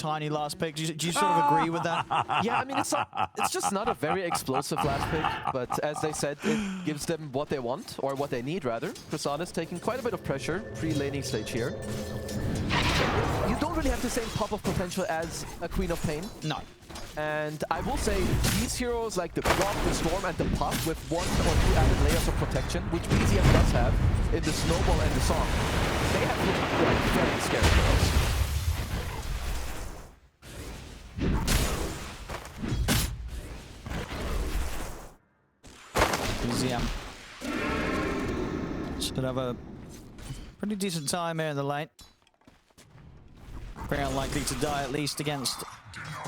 tiny last pick. Do you sort of agree with that? Yeah, I mean, it's just not a very explosive last pick, but as they said, it gives them what they want, or what they need, rather. Prasan is taking quite a bit of pressure pre-laning stage here. You don't really have the same pop of potential as a Queen of Pain. No. And I will say, these heroes like the Grog, the Storm, and the Puff with 1 or 2 added layers of protection, which BZM does have in the Snowball and the Song, they have looked like very scary heroes. BZM should have a pretty decent time here in the lane. Very unlikely to die, at least against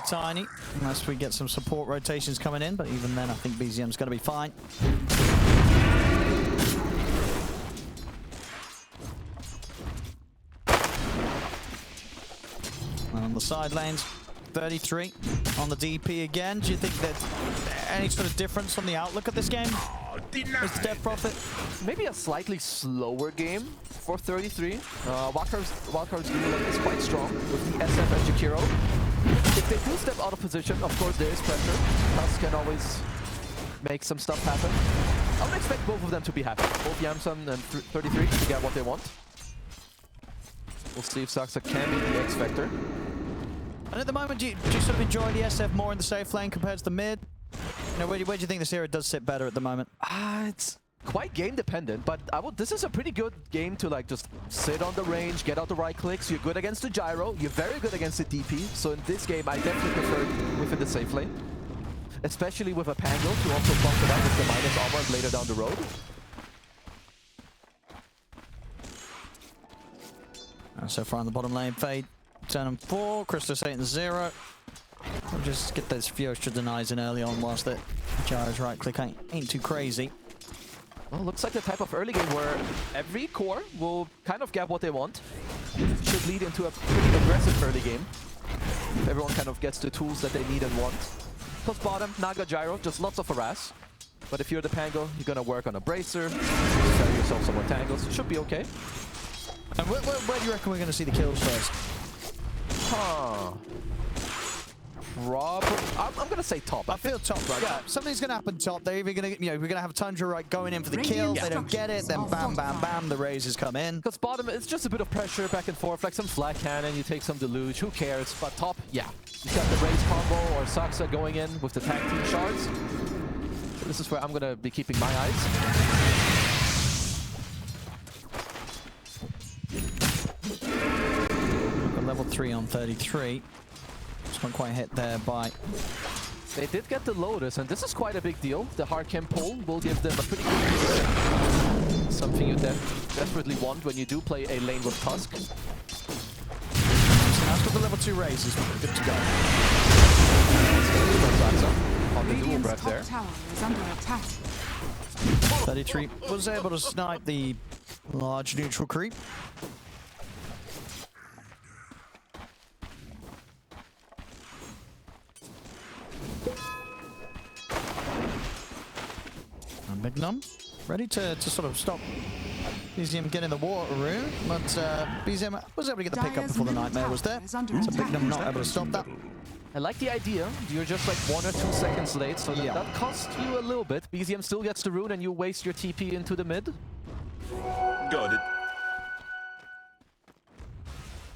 Tiny, unless we get some support rotations coming in, but even then I think BZM's going to be fine. And on the side lanes, 33 on the DP again. Do you think that any sort of difference on the outlook of this game? Is the Death Prophet? Maybe a slightly slower game for 33. Wildcard's dueling is quite strong with the SF and Jakiro. If they do step out of position, of course there is pressure. Tusk can always make some stuff happen. I would expect both of them to be happy. Both Yamsun and 33 to get what they want. We'll see if Saksa can be the X Factor. And at the moment, do you sort of enjoy the SF more in the safe lane compared to the mid? You know, where do you think this hero does sit better at the moment? It's quite game dependent, but this is a pretty good game to like just sit on the range, get out the right clicks. You're good against the gyro, you're very good against the DP. So in this game, I definitely prefer it within the safe lane, especially with a Pango to also bump it up with the minus armor later down the road. So far on the bottom lane, Fade, turn and 4, Christos 8 and 0. We'll just get those few extra denies in early on whilst the gyro's right click ain't too crazy. Well, looks like the type of early game where every core will kind of get what they want. Should lead into a pretty aggressive early game. Everyone kind of gets the tools that they need and want. Plus bottom, Naga Gyro, just lots of harass. But if you're the Pango, you're gonna work on a Bracer, carry yourself some more tangles. Should be okay. And where do you reckon we're gonna see the kills first? Huh. Probably, I'm gonna say top. I feel top, right? Yeah. Something's gonna happen top. They're either gonna, we're gonna have Tundra right going in for the kill. They don't get it, then bam, bam, bam, the raises come in. Because bottom, it's just a bit of pressure back and forth, like some flat cannon. You take some deluge. Who cares? But top, yeah, you got the raise combo or Saksa going in with the tag team shards. So this is where I'm gonna be keeping my eyes. Level 3 on 33. Just not quite hit there by... They did get the Lotus, and this is quite a big deal. The hard chem pull will give them a pretty good position. Something you desperately want when you do play a lane with Tusk. So that's got the level 2 raises. Good to go. On the dual breath there. 33 was able to snipe the large neutral creep. Big Num, ready to sort of stop BZM getting the water room, but BZM was able to get the pick up before the Nightmare was there, so Big Num not able to stop that. I like the idea. You're just like 1 or 2 seconds late, so that costs you a little bit. BZM still gets the rune and you waste your TP into the mid. Got it.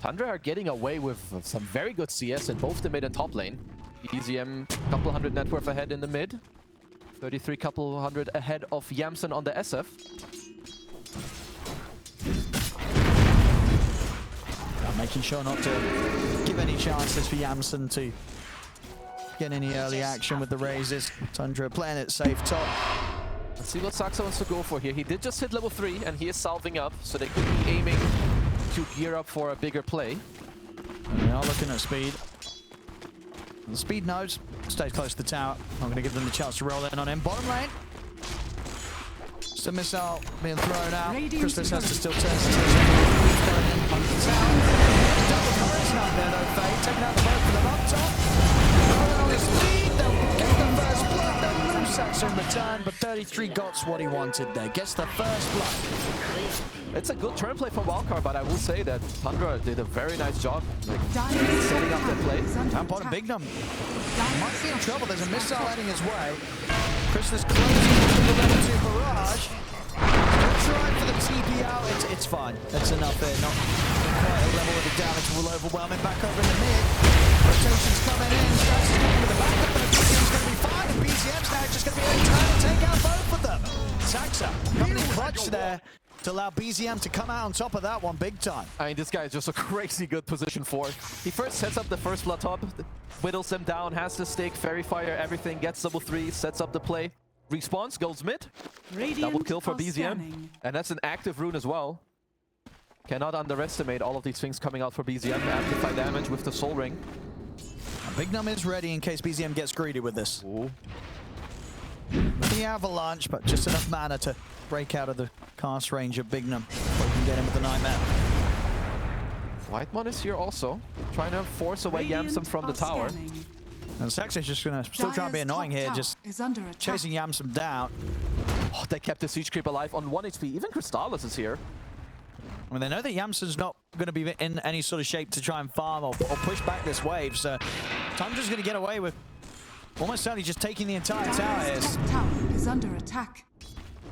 Tundra are getting away with some very good CS in both the mid and top lane. BZM couple hundred net worth ahead in the mid. 33 couple hundred ahead of Yamsun on the SF. Making sure not to give any chances for Yamsun to get any early action with the raises. Tundra playing it safe top. Let's see what Saksa wants to go for here. He did just hit level 3 and he is salving up, so they could be aiming to gear up for a bigger play. They are looking at speed. The speed node stays close to the tower. I'm going to give them the chance to roll in on him. Bottom lane. Just a missile being thrown out. Christos has to still test. Going in under the tower. Double charisma there though, Fade. Taking out the boat for them up top. Rolling on his speed. They'll get the first blood. They'll lose Saksa in return, but 33 got what he wanted there. Gets the first blood. It's a good turn play from Wildcard, but I will say that Tundra did a very nice job like, setting up their play. And bottom Bignum might be in trouble. There's a missile heading his way. Christus closing into the level 2 barrage. Trying for the TP out. It's fine. That's enough there. Not quite a level of the damage will overwhelm him. Back over in the mid. Rotation's coming in. Strax is coming with the backup, but BZM's going to be fine. And BZM's now just going to be able to take out both of them. Saksa coming in clutch there to allow BZM to come out on top of that one big time. I mean, this guy is just a crazy good position for. He first sets up the first blood top, whittles them down, has the stick, fairy fire, everything, gets double 3, sets up the play, respawns, goes mid. Double kill for BZM. And that's an active rune as well. Cannot underestimate all of these things coming out for BZM. Amplify damage with the soul ring. Bignum is ready in case BZM gets greedy with this. Ooh. The avalanche, but just enough mana to break out of the cast range of Bignum before we can get him with the nightmare. Whitemon is here also, trying to force away Yamsum from the tower. And Saksa's just gonna still try and be annoying here, just chasing Yamsum down. Oh, they kept the siege creep alive on 1 HP. Even Crystallis is here. I mean, they know that Yamsum's not going to be in any sort of shape to try and farm or push back this wave, so Tundra's going to get away with almost certainly just taking the entire tower here. Tower is under attack.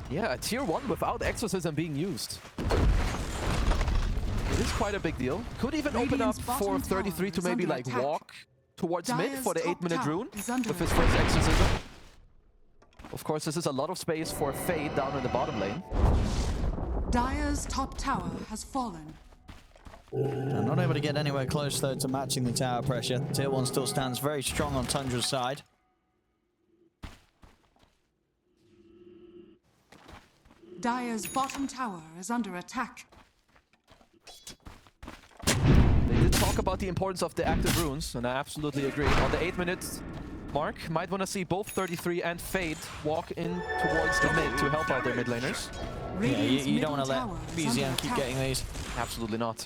Yeah, a tier 1 without exorcism being used. It is quite a big deal. Could even open up for 33 to maybe like walk towards mid for the 8-minute rune with his first exorcism. Of course, this is a lot of space for Fade down in the bottom lane. Dire's top tower has fallen. I'm not able to get anywhere close though to matching the tower pressure. Tier 1 still stands very strong on Tundra's side. Dire's bottom tower is under attack. They did talk about the importance of the active runes, and I absolutely agree. On the 8-minute mark, might want to see both 33 and Fade walk in towards the mid to help out their mid laners. Yeah, you don't want to let BZM keep getting these. Absolutely not.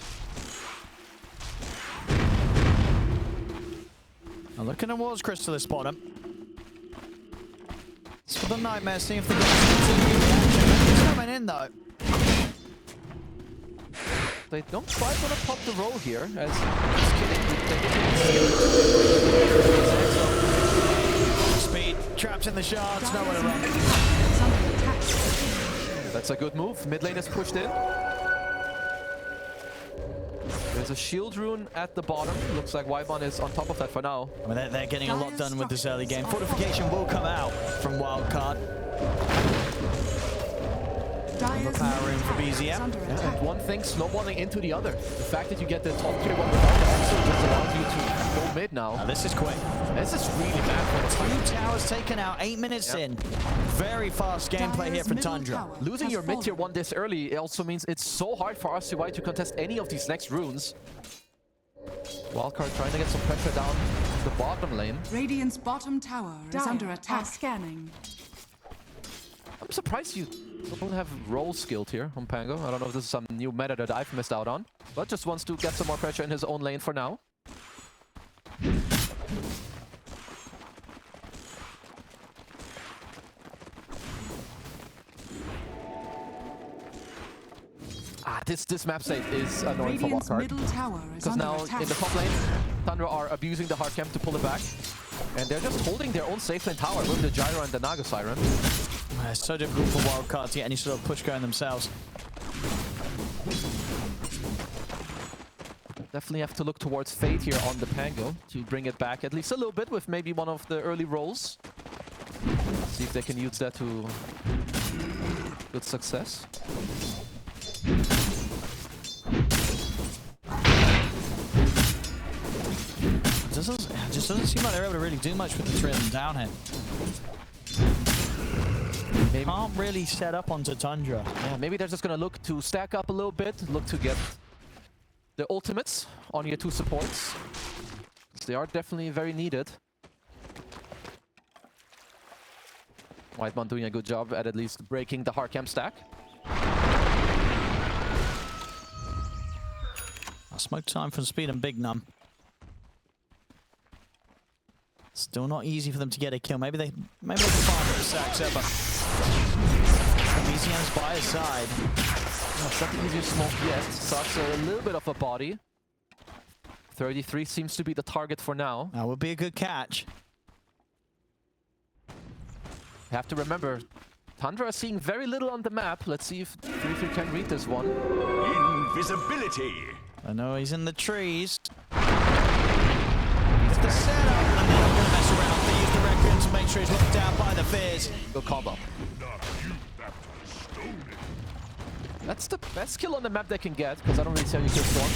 Now looking towards Crystallis bottom. It's for the nightmare, seeing if the He's coming in though. They don't quite want to pop the roll here, as Speed, trapped in the shards, nowhere to run. That's a good move. Mid lane is pushed in. There's a shield rune at the bottom. Looks like Whitemon is on top of that for now. I mean, they're getting a lot done with this early game. Fortification will come out from Wildcard. Overpowering for BZM. Yeah, and one thing snowballing into the other. The fact that you get the top tier one without the extra just allows you to go mid now. This is quick. This is really bad for the team. 2 towers taken out, 8 minutes in. Very fast gameplay here from Tundra. Losing your mid tier 1 this early also means it's so hard for RCY to contest any of these next runes. Wildcard trying to get some pressure down the bottom lane. Radiant's bottom tower is under attack. Scanning. I'm surprised you don't have roll skilled here on Pango. I don't know if this is some new meta that I've missed out on, but just wants to get some more pressure in his own lane for now. This map state is annoying for Wildcard. Because now in the top lane, Tundra are abusing the hard camp to pull it back. And they're just holding their own safe lane tower with the Gyro and the Naga Siren. It's so difficult for Wildcard to get any sort of push going themselves. Definitely have to look towards Fate here on the Pango to bring it back at least a little bit with maybe one of the early rolls. See if they can use that to good success. It just doesn't seem like they're able to really do much with the trim down here. They can't really set up onto Tundra. Yeah, maybe they're just going to look to stack up a little bit, look to get the ultimates on your 2 supports. They are definitely very needed. Whitemon doing a good job at least breaking the hard camp stack. Smoke time from Speed and Bignum. Still not easy for them to get a kill. Maybe they can find it with Saksa, but BZM's by his side. It's not the easiest smoke yet. Saksa a little bit of a body. 33 seems to be the target for now. That would be a good catch. You have to remember, Tundra is seeing very little on the map. Let's see if 33 can read this one. Invisibility. I know he's in the trees. It's the setup, and then I'm going to mess around. They use the Requiem to make sure he's locked down by the Fizz. Good combo. That's the best kill on the map they can get, because I don't really see how you kill Storm.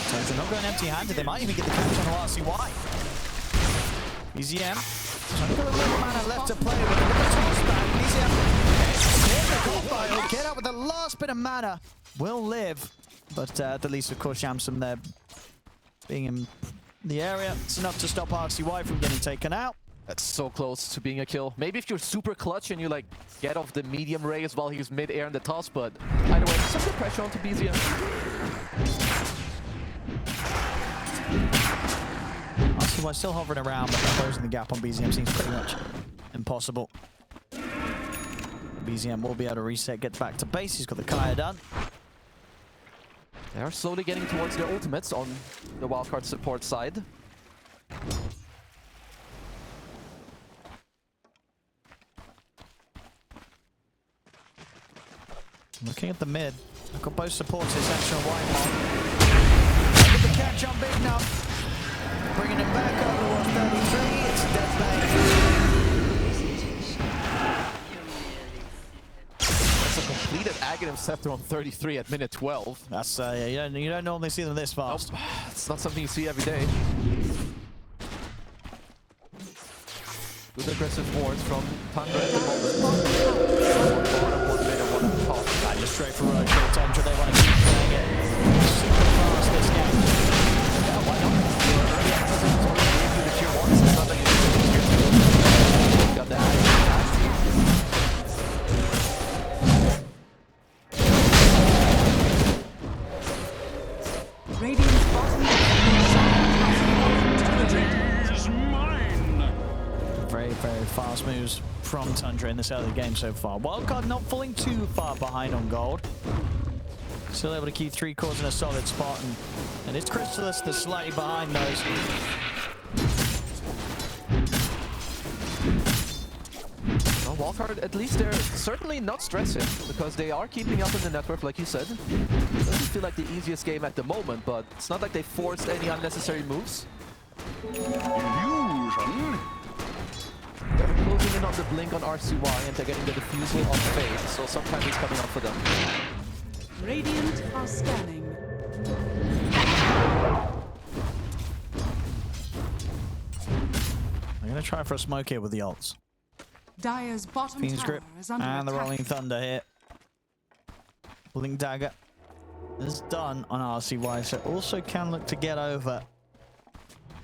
So they're not going empty-handed. They might even get the catch on the RCY. BZM. So I've got a little mana left to play with. BZM. He'll get out with the last bit of mana. Will live. But at the least, of course, Yamsum there being in the area. It's enough to stop RCY from getting taken out. That's so close to being a kill. Maybe if you're super clutch and you like get off the medium raise while he's mid-air in the toss, but either way, some good pressure onto BZM. RCY still hovering around, but closing the gap on BZM seems pretty much impossible. BZM will be able to reset, get back to base. He's got the Kaya done. They are slowly getting towards their ultimates on the Wildcard support side. Looking at the mid, I've got both supports, it's actually a white mark. Look at the catch on Big Num. Bringing him back up towards 33, it's dead bang. That's a completed aghanim scepter on 33 at minute 12. That's, yeah, you don't normally see them this fast. Nope. It's not something you see every day. Good aggressive wards from Tundra at the moment. Just straight for Road for Tundra, they want to keep playing it super fast this game. Yeah, why not? The tier 1, so it's not like it's tier 2. Got the Radiant's bottom Very, very fast moves from Tundra in this early game so far. Wildcard not falling too far behind on gold. Still able to keep 3 cores in a solid spot, and it's Crystallis that's slightly behind those. Well, Wildcard, at least they're certainly not stressing, because they are keeping up in the network, like you said. Doesn't feel like the easiest game at the moment, but it's not like they forced any unnecessary moves. Illusion. They're closing in on the blink on RCY, and they're getting the defusal on Fade, so sometimes it's coming up for them. Radiant are scanning. I'm going to try for a smoke here with the ults. Dire's bottom Fiend's tower Grip is under and the attack. Rolling Thunder here. Blink Dagger is done on RCY, so also can look to get over.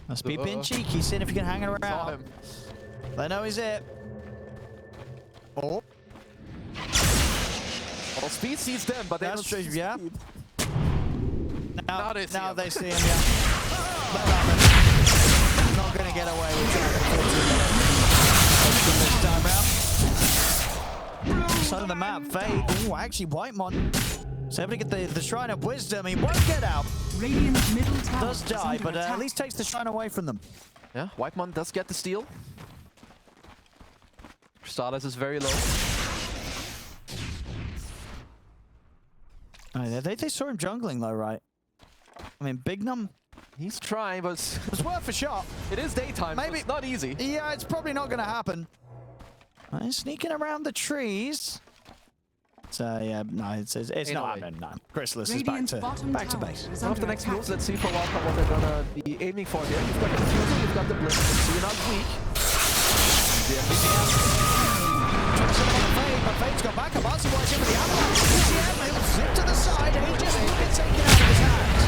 Must be being cheeky, seeing if he can hang it Saw around. him. They know he's it. Oh. Well, speed sees them, but they That's true, don't see yeah. speed. Now they see him. they see him, yeah. Not going to get away with that this time round. Side of the map, Fade. Oh, actually, Whitemon is able to get the Shrine of Wisdom. He won't get out. Radiant's middle tower Does is die, under but attack. at least takes the Shrine away from them. Yeah, Whitemon does get the steal. Crystallis is very low. Oh, they saw him jungling though, right? I mean, Bignum, He's trying, but it's worth a shot. it is daytime, Maybe- so it's not easy. Yeah, it's probably not going to happen. He's sneaking around the trees. So yeah, no, it's not way. happening. No, Crystallis is Radiant's bottom back to tower base. is One of under the next attack. moves, let's see for Wildcard what they're gonna be aiming for here. You've got the defusal, you've got the blink, so you're not weak. But Fade's got back up. RCY's in with the avalanche. BZM, he'll zip to the side and he just will get taken out of his hands.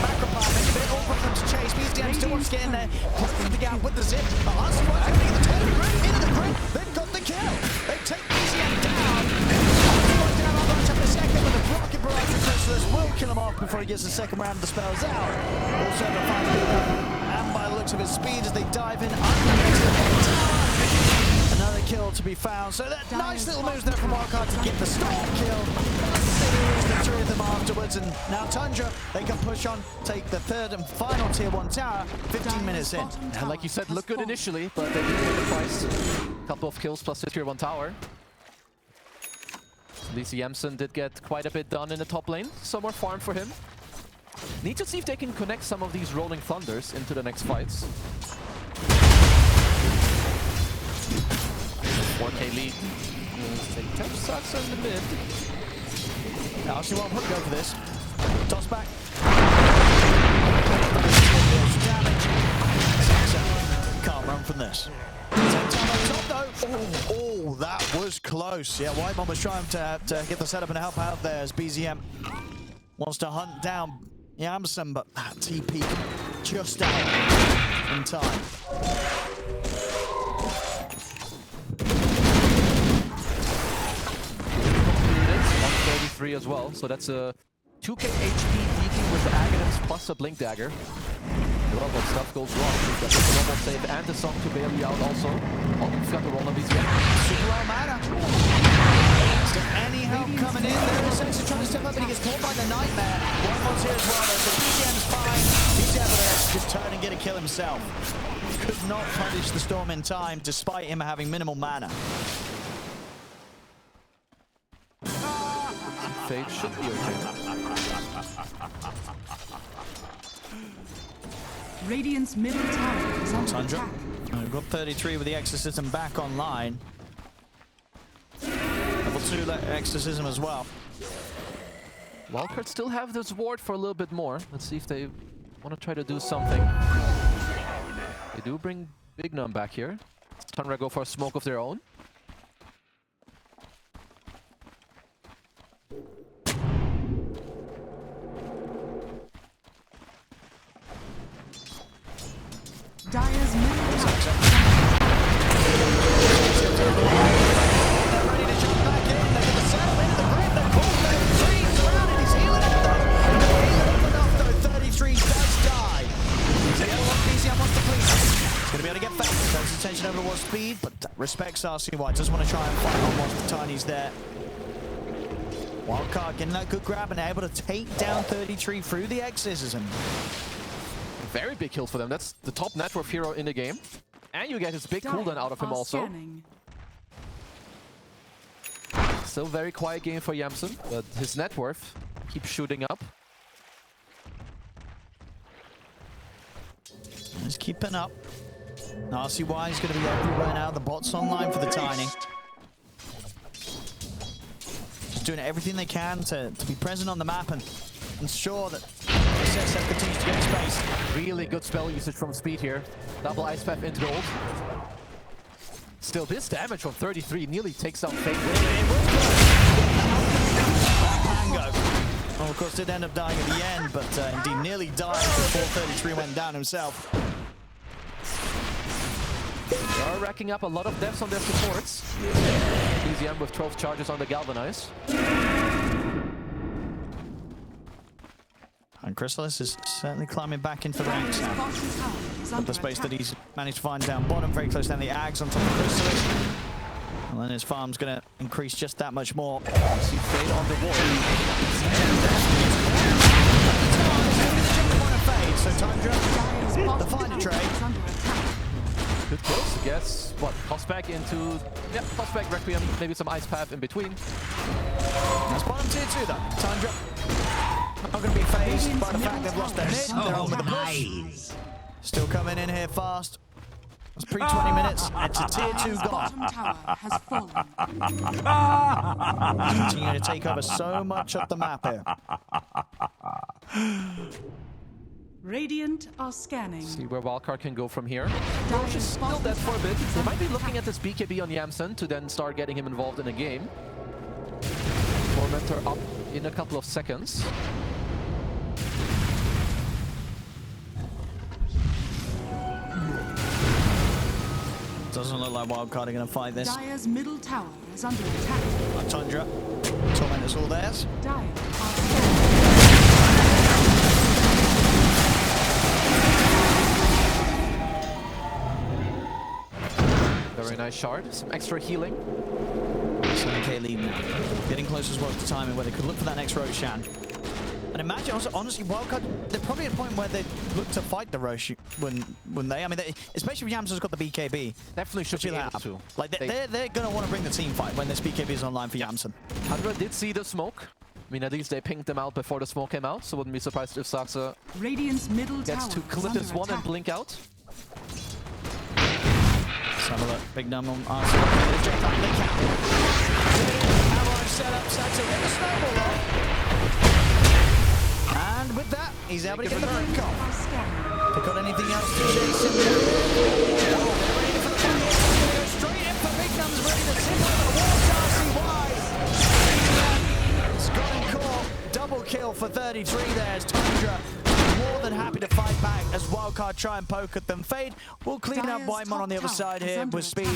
Macropar makes a bit awkward for him to chase. BZM still wants to get in there. Closing the gap with the zip. But RCY's going to get the turn. Into the grip. They've got the kill. They take BZM down. RCY's down on that in a second, but the rocket barrage from Crystallis will kill him off before he gets the second round of the spells out. Also, the final and by the looks of his speed as they dive in underneath the tower. Another kill to be found. So that nice little moves there from Wildcard to get the Storm kill. They lose the 3 of them afterwards, and now Tundra, they can push on, take the 3rd and final tier 1 tower 15 minutes in. And like you said, looked good initially, but they did pay the price. A couple of kills plus the tier 1 tower. At least Yamsen did get quite a bit done in the top lane. Some more farm for him. Need to see if they can connect some of these rolling thunders into the next fights. 4k lead. Take touch Saksa in the mid. Now I see one would go for this. Toss back. Damage. Saksa can't run from this. Top though. Oh, that was close. Yeah, Whitemon was trying to get the setup and help out there as BZM wants to hunt down Yamsen, but that TP just out in time. 133 as well, so that's a 2k HP DK with the aghanims plus a blink dagger. A lot of stuff goes wrong. Got the normal save and the song to bail you out also. Oh, he's got the roll on BZM. Super well mana. Is there any help coming in there? Saksa trying to step up, but he gets caught by the nightmare. One more here as well, though, so BZM's fine. He's able to just turn and get a kill himself. Could not punish the Storm in time, despite him having minimal mana. Fade should be okay. Radiant's middle tower is under Tundra. attack. We've got 33 with the Exorcism back online. Level 2 Exorcism as well. Wildcard still have this ward for a little bit more. Let's see if they want to try to do something. They do bring Big Num back here. Tundra go for a smoke of their own. Dire's middle tower. Ready to jump back in. They get the setup into the grid. They're cool. 33's around and he's healing up though. No healing up enough though. 33 does die. So the other one, BZM wants to please. He's going to be able to get back. Turns his attention over towards speed, but respects RCY. Doesn't want to try and fight on once the Tiny's there. Wildcard getting that good grab and able to take down 33 through the Exorcism. Very big kill for them. That's the top net worth hero in the game. And you get his big cooldown out of him also. Scanning. Still very quiet game for Yamsen, but his net worth keeps shooting up. He's keeping up. RCY is going to be everywhere now. The bot's online for the Tiny. Just doing everything they can to be present on the map and ensure that SF continues to get space. Really good spell usage from Speed here. Double Ice Path into the ult. Still, this damage from 33 nearly takes out Fate. Pango. Well, of course, did end up dying at the end, but indeed nearly died before 33 went down himself. They are racking up a lot of deaths on their supports. BZM with 12 charges on the Galvanize. And Chrysalis is certainly climbing back into the ranks now. With the space that he's managed to find down bottom, very close down the Ags on top of Chrysalis. And then his farm's going to increase just that much more. See Fade on the wall. So Tundra, the final trade. Good kills, I guess. What, toss back into... Yep, toss back Requiem, maybe some Ice Path in between. That's bottom tier 2 though. Tundra not going to be phased by the fact they've lost their mid. They're on with the push. Still coming in here fast. It's pre-20 minutes. It's a tier 2 gone. Bottom tower has fallen. Continue to take over so much of the map here. Radiant are scanning. See where Wildcard can go from here. Roche is still dead for a bit. They might be looking at this BKB on Yamsen to then start getting him involved in a game. Tormentor up in a couple of seconds. Doesn't look like Wildcard are going to fight this. Dire's middle tower is under attack. Tundra, Tormentor's all theirs. Dire are scanning. Very nice shard. Some extra healing. So K lead now. Getting close as well to timing where they could look for that next Roshan. And imagine, also, honestly, Wildcard, they're probably at a point where they look to fight the Rosh when they, I mean, especially if Yamsen's got the BKB. Definitely should be able to. Like, they're going to want to bring the team fight when this BKB is online for Yamsen. Tundra did see the smoke. I mean, at least they pinged them out before the smoke came out, so wouldn't be surprised if Saksa Radiant's middle gets tower to clip this one and blink out. Let's have a look. Big number on Arsenal. Avalanche set up, Saksa with a snowball off. And with that, he's able to get the blink off. They got anything else to chase him? They're ready for the fight. They go straight in for Big Num's ready to sit on the wall. RCY. Scott and Core, double kill for 33 there as Tundra more than happy to fight back as Wildcard try and poke at them. Fade will clean up Whitemon on the other side here with speed.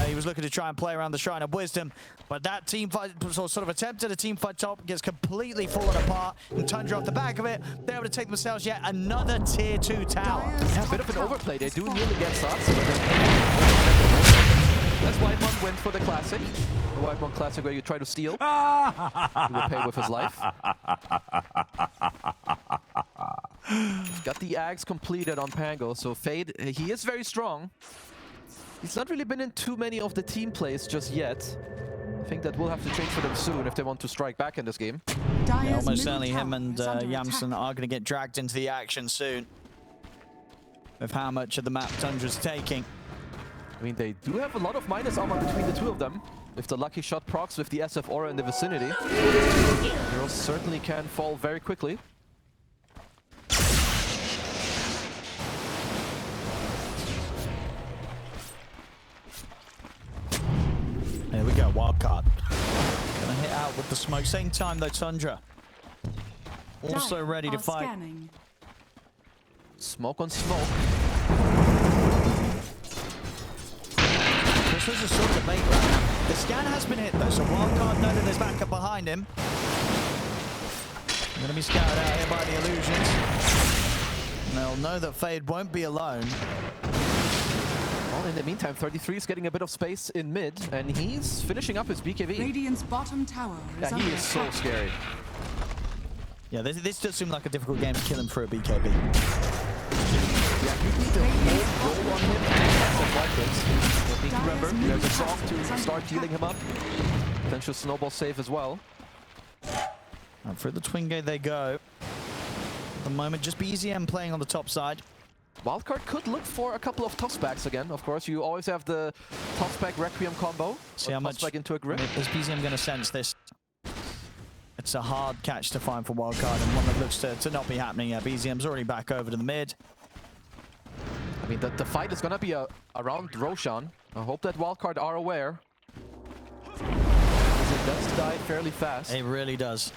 He was looking to try and play around the Shrine of Wisdom, but that team fight, sort of attempted a team fight top, gets completely fallen apart, and Tundra off the back of it, they're able to take themselves yet another tier 2 tower. Yeah, a bit of an overplay. They do nearly get Saksa. That's Whitemon went for the classic. The Whitemon classic where you try to steal. He will pay with his life. Got the Ags completed on Pango, so Fade, he is very strong. He's not really been in too many of the team plays just yet. I think that will have to change for them soon if they want to strike back in this game. Yeah, almost certainly him and Yamsen are going to get dragged into the action soon. With how much of the map Tundra's taking. I mean, they do have a lot of minus armor between the two of them. If the lucky shot procs with the SF aura in the vicinity, heroes certainly can fall very quickly. There we go, Wildcard. Gonna hit out with the smoke. Same time though, Tundra. Also ready to fight. Scanning. Smoke on smoke. This was a sort of debate right now. The scan has been hit though, so Wildcard know that there's backup behind him. Gonna be scouted out here by the illusions. And they'll know that Fade won't be alone. Well, in the meantime, 33 is getting a bit of space in mid, and he's finishing up his BKB. Radiant's bottom tower is Yeah, he is so scary. Yeah, this does seem like a difficult game to kill him for a BKB. Yeah, you need to hold roll on him and have some weapons. But need to remember, there's a song to start healing him up. Potential snowball save as well. And through the twin gate they go. At the moment, just BZM playing on the top side. Wildcard could look for a couple of tossbacks again. Of course, you always have the tossback Requiem combo. See how much tossback into a grip. Is BZM going to sense this? It's a hard catch to find for Wildcard and one that looks to not be happening. Yeah, BZM's already back over to the mid. I mean, the fight is going to be around Roshan. I hope that Wildcard are aware. Because it does die fairly fast. It really does.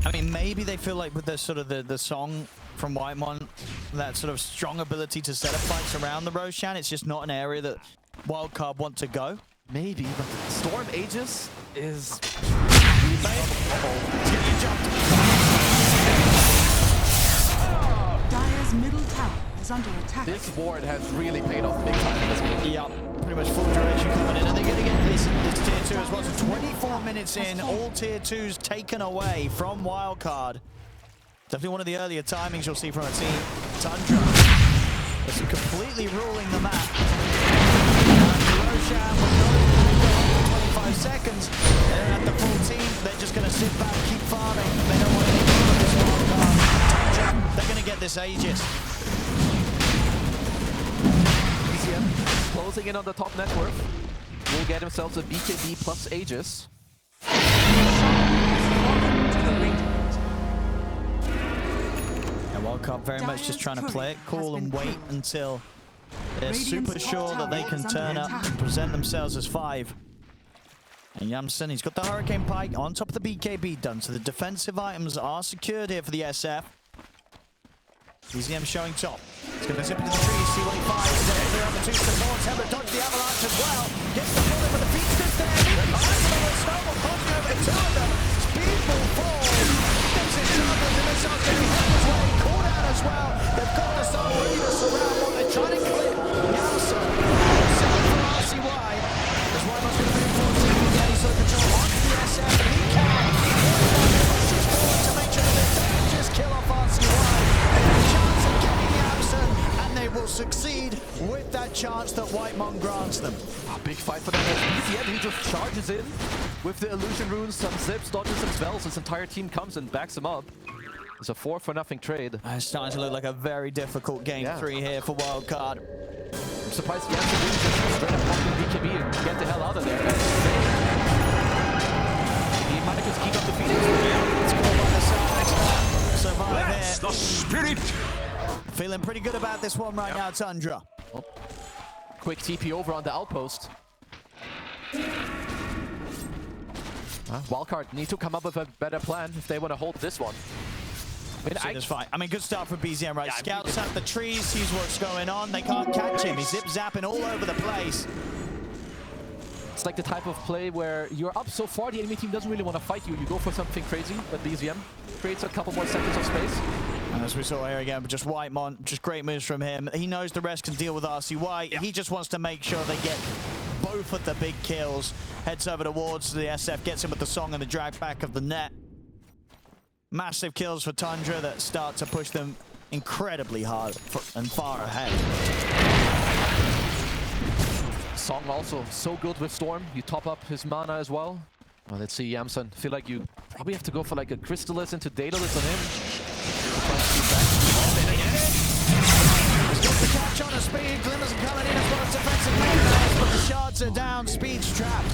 I mean, maybe they feel like with the sort of the song from Whitemon, that sort of strong ability to set up fights around the Roshan, it's just not an area that Wildcard want to go. Maybe, but Storm Aegis is... Dire's middle tower is under attack. This ward has really paid off big time in this game. Yeah, pretty much full duration coming in, and they're going to get this tier 2 as well. So 24 minutes in, all tier 2s taken away from Wildcard. Definitely one of the earlier timings you'll see from a team. Tundra is completely ruling the map. Roshan will go 25 seconds. They're at the full team. They're just going to sit back, keep farming. They don't want any more of this Wildcard. Tundra, they're going to get this Aegis. BCM closing in on the top net worth. Will get themselves a BKB plus Aegis. Wildcard very much just trying to play it cool and wait until they're super sure that they can turn up and present themselves as 5. And Yamsen, he's got the Hurricane Pike on top of the BKB done, so the defensive items are secured here for the SF. BZM showing top. He's going to zip into the trees, see what he finds. He's going to clear out the 2 supports, able to dodge the avalanche as well. Gets the bullet with the features there. Snowball crossing over to them. Speedball falls. Gets it charged, and the missile's going to be headed his way. Called out as well. They've got the start ready to surround what they're trying to clip. Yamsen. fight for them. BZM, he just charges in with the illusion runes, some zips, dodges some spells. His entire team comes and backs him up. It's a 4-for-0 trade. It's starting to look like a very difficult game 3 here for Wildcard. I'm surprised he has to lose just straight up popping BKB and get the hell out of there. He might have just keep up the Phoenix. It's called by the side. Survive That's here. the spirit! Feeling pretty good about this one right now, Tundra. Oh. Quick TP over on the outpost. Wildcard need to come up with a better plan if they want to hold this one. This fight. I mean, good start for BZM, right? Scouts at the trees, sees what's going on. They can't catch him. He's zip-zapping all over the place. It's like the type of play where you're up so far, the enemy team doesn't really want to fight you. You go for something crazy, but BZM creates a couple more seconds of space. And as we saw here again, but just Whitemon, just great moves from him. He knows the rest can deal with RCY. He just wants to make sure they get both of the big kills. Heads over towards the SF, gets him with the song and the drag back of the net. Massive kills for Tundra that start to push them incredibly hard and far ahead. Song also so good with Storm. You top up his mana as well. Oh, let's see, Yamsun. Feel like you probably have to go for like a Crystallis into Daedalus on him. He's got the catch on a speed. Glimmers are coming in as well as defensive players, but the shards are down. Speed's trapped.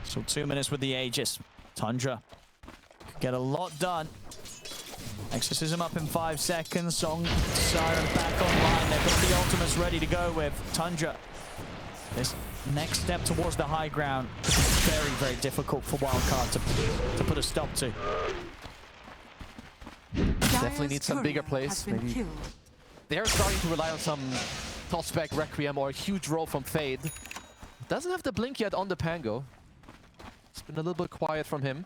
So 2 minutes with the Aegis. Tundra could get a lot done. Exorcism up in 5 seconds. Song, Siren back online. They've got the ultimates ready to go with Tundra. This next step towards the high ground is very, very difficult for Wildcard to put a stop to. Definitely need some bigger plays. Maybe they're starting to rely on some toss-back Requiem or a huge roll from Fade. Doesn't have the blink yet on the Pango. It's been a little bit quiet from him.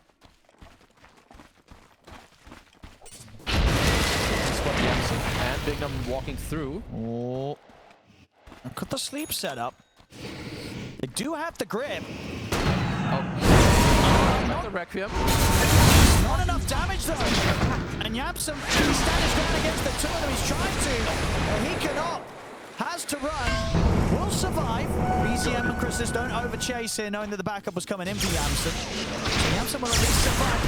And Bignum walking through. Oh, look at the sleep setup. They do have the grip. Oh, not the Requiem. Not enough damage though. And Yamsun, he stands ground against the two of them. He's trying to, but he cannot. Has to run. Will survive. BZM and Crystallis don't overchase here, knowing that the backup was coming in for Yamsun. So Yamsun will at least survive.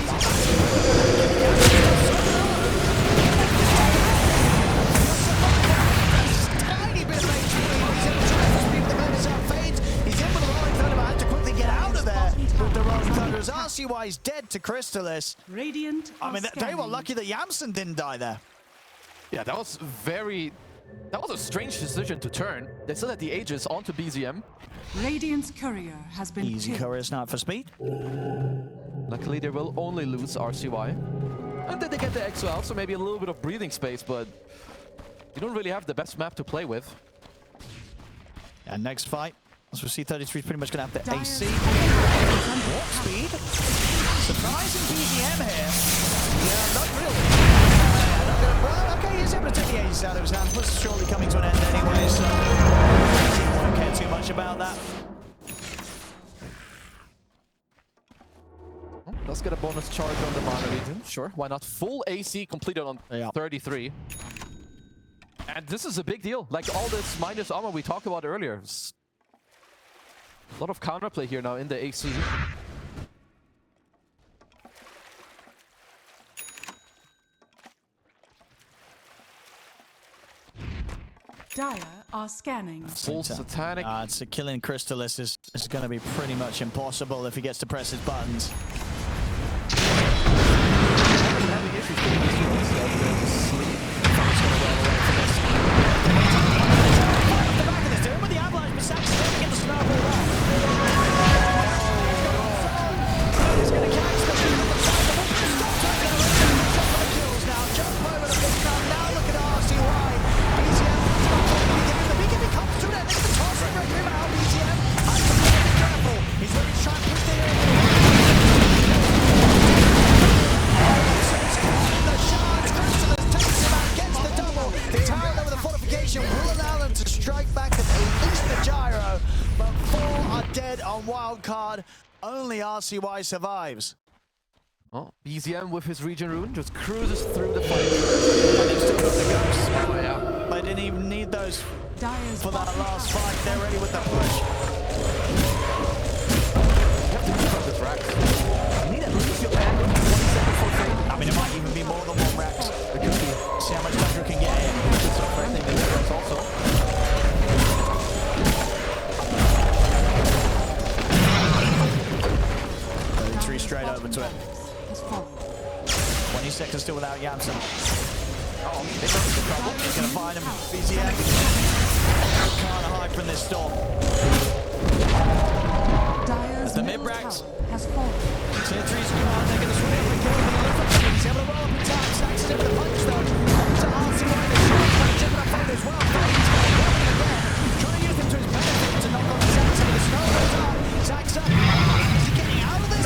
Tiny bit of HP. He's in the try to speed the members out. Fades. He's in with the Rolling Thunder, but had to quickly get out of there with the Rolling Thunder. As RCY is dead to Crystallis. Radiant. I mean, they were lucky that Yamsun didn't die there. Yeah, that was a strange decision to turn. They still had the Aegis onto BZM. Radiant's courier has been Easy killed. courier snipe for speed. Luckily, they will only lose RCY. And then they get the EXO out, so maybe a little bit of breathing space, but you don't really have the best map to play with. And next fight, as we see, 33 is pretty much going to have the AC. Warp speed. Surprising BZM here. Yeah, not really. Well, okay, he's able to take the Aegis out of his hand. Plus, surely coming to an end anyway, so I don't care too much about that. Let's get a bonus charge on the mana region. Sure, why not? Full AC completed on 33. And this is a big deal. Like all this minus armor we talked about earlier. A lot of counterplay here now in the AC. Dire are scanning. Full satanic. So killing Crystallis is going to be pretty much impossible if he gets to press his buttons. Having issues with these ones, sleep. He's going to run away from this. Off the back of this, doing with the avalanche, but Saksa trying to get the snowball back. He's going to catch the lead. Stop taking a shot for the kills now. Jump over the big gun. Now look at RCY. BZM. The beacon comes to that. Look at the toss and break him out. BZM has to be very careful. He's ready to try and push the air. The shards. Crystallis takes him out. Gets the double. The tower over the fortification will allow them to strike back at least the gyro. But 4 are dead on Wildcard. Only RCY survives. Oh, BZM with his region rune just cruises through the fight. And they've still got the ghosts. Oh yeah. They didn't even need those Dire's for that bottom last tower fight. They're ready with the push. You have to keep up this rack. You need at least your man 20 seconds for fade. I mean, it might even be more than one Rax. It could be. See how much Tundra can get in. It's affecting the defense also. Three straight over to it. has fallen. 20 seconds still without Yamsen. Oh, they got into trouble. He's going to find him. BZM can't hide from this storm. Dire's The middle mid-Rax. tower has fallen. Tier 3's gone. They're going to swing it with kill. He's able to roll up in time. Saksa with the punch though. To Artsy right the shot. But Jim with a fight as well. He's got him again. Trying to use him to his benefit to knock on Saksa with the snow goes up. Saksa, is he getting out of this?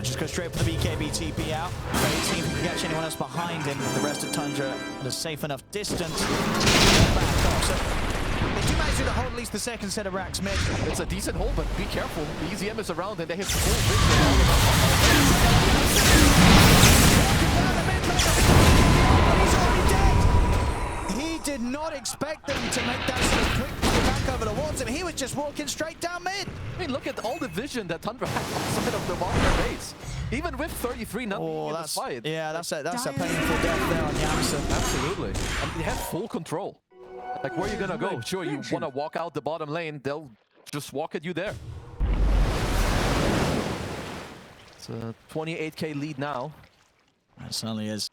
Just go straight for the BKB TP out. Very see if he can catch anyone else behind him. The rest of Tundra at a safe enough distance. Back off. So they do manage to hold at least the second set of racks mid. It's a decent hold, but be careful. The EZM is around and they hit full vision. He's already dead. He did not expect them to make that sort of quick play back over towards him. He was just walking straight down mid. I mean, look at all the vision that Tundra had outside of the Wildcard base. Even with 33 nothing in this fight. Yeah, that's a painful death there on Yamsen. Absolutely. And they have full control. Like, where are you gonna go? Sure, you wanna walk out the bottom lane, they'll just walk at you there. It's a 28k lead now. It certainly is.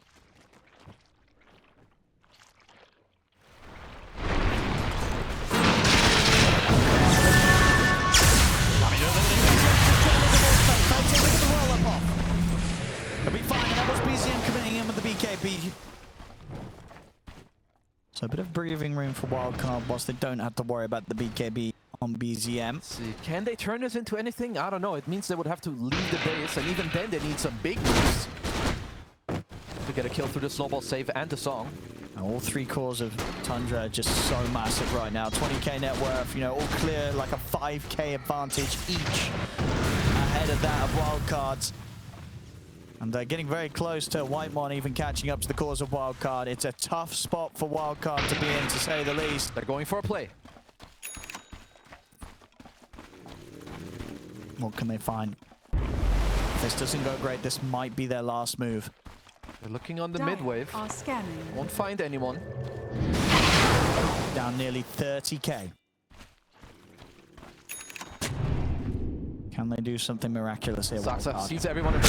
It'll be fine, and that was BZM coming in with the BKB. So a bit of breathing room for Wildcard whilst they don't have to worry about the BKB on BZM. Let's see, can they turn this into anything? I don't know. It means they would have to leave the base, and even then they need some big moves to get a kill through the snowball save and the song. And all three cores of Tundra are just so massive right now. 20k net worth, you know, all clear, like a 5k advantage each ahead of that of Wildcards. And they're getting very close to Whitemon even catching up to the cause of Wildcard. It's a tough spot for Wildcard to be in, to say the least. They're going for a play. What can they find? If this doesn't go great, this might be their last move. They're looking on the Dire mid wave. are scanning. Won't find anyone. Down nearly 30k. Can they do something miraculous here? Saksa Wildcard? sees everyone in the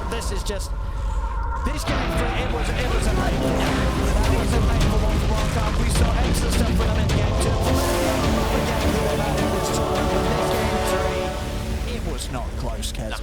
This is just this game. It was amazing. That was a painful one for Wildcard. We saw excellent stuff for them in game 2. It was not close, Kez.